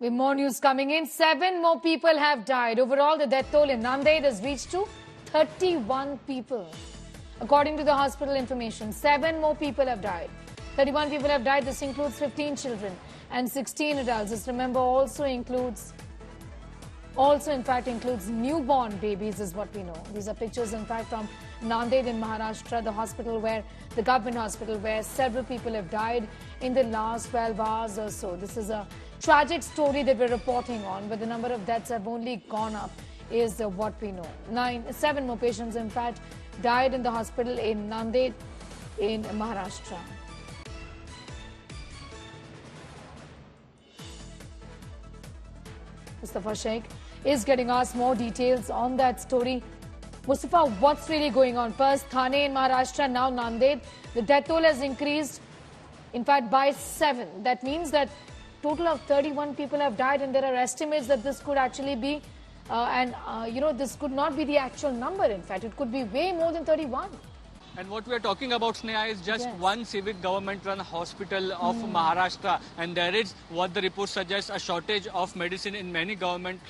With more news coming in, 7 more people have died. Overall, the death toll in Nanded has reached to 31 people. According to the hospital information, 7 more people have died. 31 people have died. This includes 15 children and 16 adults. This, remember, also in fact includes newborn babies, is what we know. These are pictures, in fact, from Nanded in Maharashtra, the government hospital, where several people have died in the last 12 hours or so. This is a tragic story that we're reporting on, but the number of deaths have only gone up, is what we know. 7 more patients, in fact, died in the hospital in Nanded in Maharashtra. Mustafa Sheikh is getting us more details on that story. Mustafa, what's really going on? First Thane in Maharashtra, now Nanded. The death toll has increased, in fact, by 7. That means that total of 31 people have died, and there are estimates that this could actually be, this could not be the actual number. In fact, it could be way more than 31. And what we are talking about, Sneha, is just one civic government-run hospital of Maharashtra. And there is, what the report suggests, a shortage of medicine in many government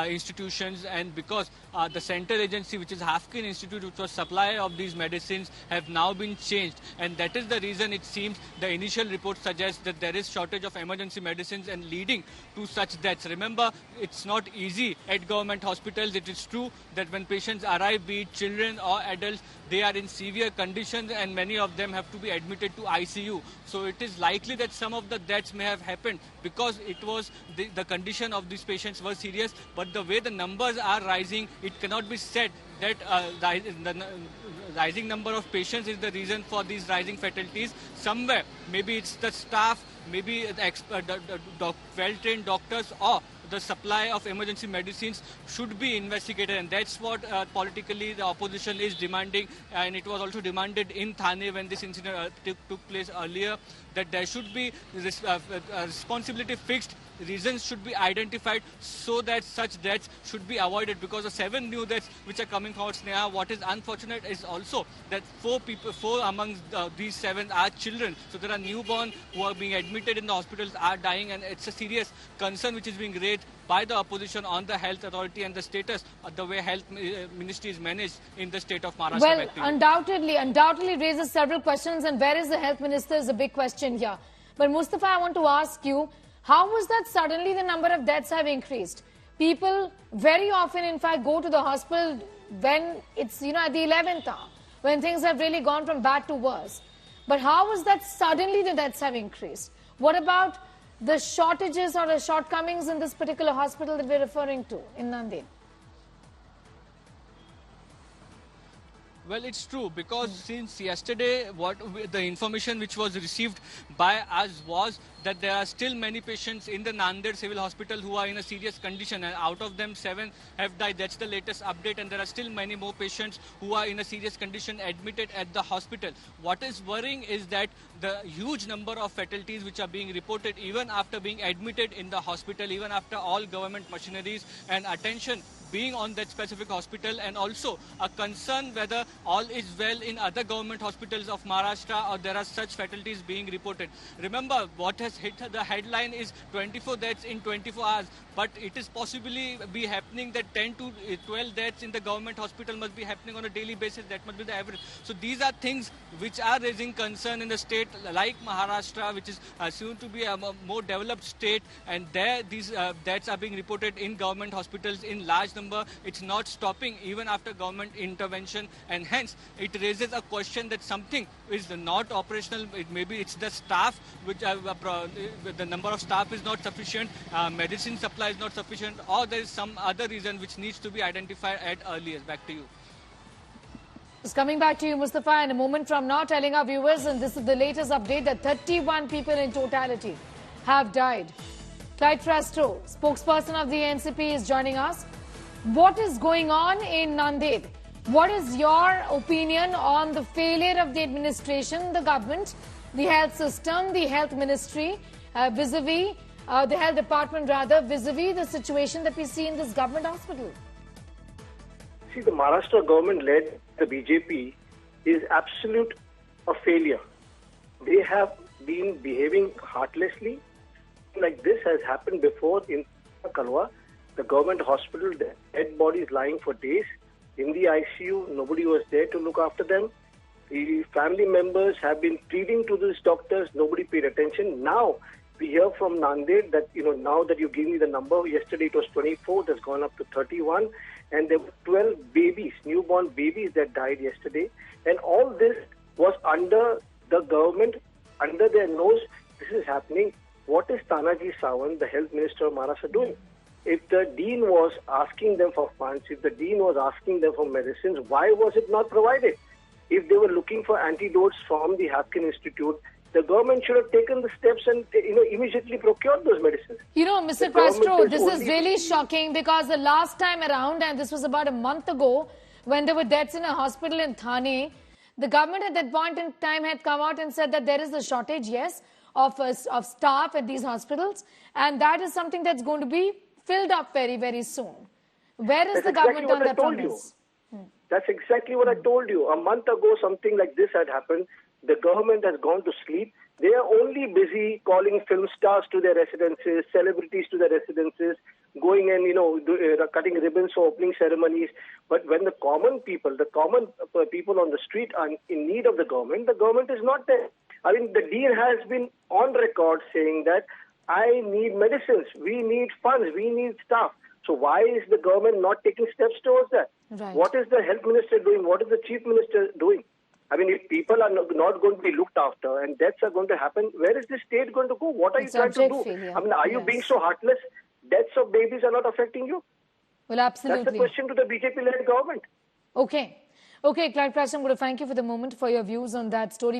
institutions. And because the central agency, which is Hafkin Institute, which was supply of these medicines, have now been changed. And that is the reason it seems the initial report suggests that there is shortage of emergency medicines and leading to such deaths. Remember, it's not easy at government hospitals. It is true that when patients arrive, be it children or adults, they are in severe conditions, and many of them have to be admitted to ICU. So it is likely that some of the deaths may have happened because it was the condition of these patients was serious. But the way the numbers are rising, it cannot be said that the rising number of patients is the reason for these rising fatalities. Somewhere, maybe it's the staff, maybe the well-trained doctors, or the supply of emergency medicines should be investigated, and that's what politically the opposition is demanding. And it was also demanded in Thane when this incident took place earlier, that there should be responsibility fixed, reasons should be identified so that such deaths should be avoided, because the 7 new deaths which are coming forward, Sneha, what is unfortunate is also that 4 amongst these 7 are children. So there are newborn who are being admitted in the hospitals, are dying, and it's a serious concern which is being raised by the opposition on the health authority and the status of the way health ministry is managed in the state of Maharashtra. Well, undoubtedly raises several questions, and where is the health minister is a big question here. But Mustafa, I want to ask you, how was that suddenly the number of deaths have increased? People very often, in fact, go to the hospital when it's, at the 11th hour, when things have really gone from bad to worse. But how was that suddenly the deaths have increased? What about the shortages or the shortcomings in this particular hospital that we're referring to in Nanded? Well, it's true, because since yesterday, the information which was received by us was that there are still many patients in the Nanded Civil Hospital who are in a serious condition, and out of them 7 have died. That's the latest update, and there are still many more patients who are in a serious condition admitted at the hospital. What is worrying is that the huge number of fatalities which are being reported even after being admitted in the hospital, even after all government machineries and attention being on that specific hospital, and also a concern whether all is well in other government hospitals of Maharashtra, or there are such fatalities being reported. Remember, what has hit the headline is 24 deaths in 24 hours, but it is possibly be happening that 10 to 12 deaths in the government hospital must be happening on a daily basis. That must be the average. So these are things which are raising concern in the state like Maharashtra, which is assumed to be a more developed state, and there these deaths are being reported in government hospitals in large number. It's not stopping even after government intervention, and hence it raises a question that something is not operational. Maybe it's the staff, which the number of staff is not sufficient, medicine supply is not sufficient, or there is some other reason which needs to be identified at earliest. Back to you. Just coming back to you, Mustafa, in a moment from now, telling our viewers, and this is the latest update, that 31 people in totality have died. Clyde Frastro, spokesperson of the NCP, is joining us. What is going on in Nanded? What is your opinion on the failure of the administration, the government, the health system, the health ministry, vis-a-vis, the health department rather, vis-a-vis the situation that we see in this government hospital? See, the Maharashtra government led the BJP is absolute a failure. They have been behaving heartlessly. like this has happened before in Kalwa, the government hospital. The dead bodies lying for days in the ICU. Nobody was there to look after them. The family members have been pleading to these doctors. Nobody paid attention. Now we hear from Nanded that, now that you gave me the number, yesterday it was 24, it has gone up to 31, and there were 12 babies, newborn babies that died yesterday. And all this was under the government, under their nose. This is happening. What is Tanaji Sawant, the health minister of Maharashtra, doing? If the dean was asking them for funds, if the dean was asking them for medicines, why was it not provided? If they were looking for antidotes from the Haskell Institute, the government should have taken the steps and immediately procured those medicines. Mr. Castro, this is really shocking because the last time around, and this was about a month ago, when there were deaths in a hospital in Thane, the government at that point in time had come out and said that there is a shortage, yes, of staff at these hospitals, and that is something that's going to be filled up very, very soon. Where is the government on that front? That's exactly what I told you. A month ago, something like this had happened. The government has gone to sleep. They are only busy calling film stars to their residences, celebrities to their residences, going and, cutting ribbons for opening ceremonies. But when the common people on the street are in need of the government is not there. I mean, the dean has been on record saying that I need medicines, we need funds, we need staff. So why is the government not taking steps towards that? Right. What is the health minister doing? What is the chief minister doing? I mean, if people are not going to be looked after and deaths are going to happen, where is the state going to go? What are you trying to do? Failure. I mean, are you being so heartless? Deaths of babies are not affecting you? Well, absolutely. That's the question to the BJP-led government. Okay. Okay, Clyde Prash, I'm going to thank you for the moment, for your views on that story.